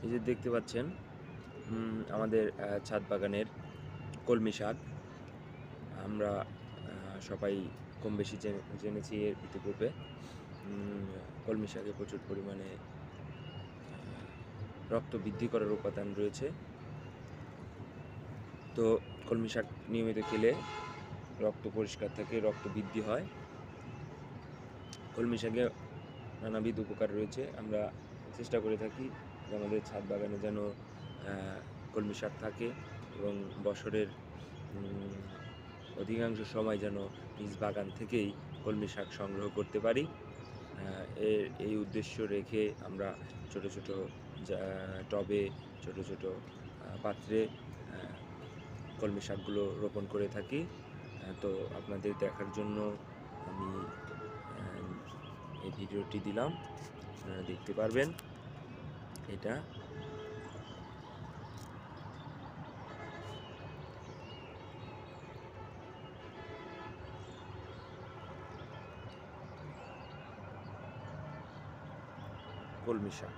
এই যে দেখতে পাচ্ছেন আমাদের ছাদ বাগানের কলমি শাক। আমরা সবাই কম বেশি জেনেছি এর ইতিপূর্বে। কলমি শাকে প্রচুর পরিমাণে রক্ত বৃদ্ধি করার উপাদান রয়েছে। তো কলমি শাক নিয়মিত খেলে রক্ত পরিষ্কার থাকে, রক্ত বৃদ্ধি হয়। কলমি শাকে নানাবিধ উপকার রয়েছে। আমরা চেষ্টা করে থাকি যে আমাদের ছাদ বাগানে যেন কলমি শাক থাকে এবং বছরের অধিকাংশ সময় যেন নিজ বাগান থেকেই কলমি শাক সংগ্রহ করতে পারি। এই উদ্দেশ্য রেখে আমরা ছোট ছোট টবে, ছোট ছোট পাত্রে কলমি শাকগুলো রোপণ করে থাকি। তো আপনাদের দেখার জন্য আমি এই ভিডিওটি দিলাম, আপনারা দেখতে পারবেন। এটা কলমি শাক।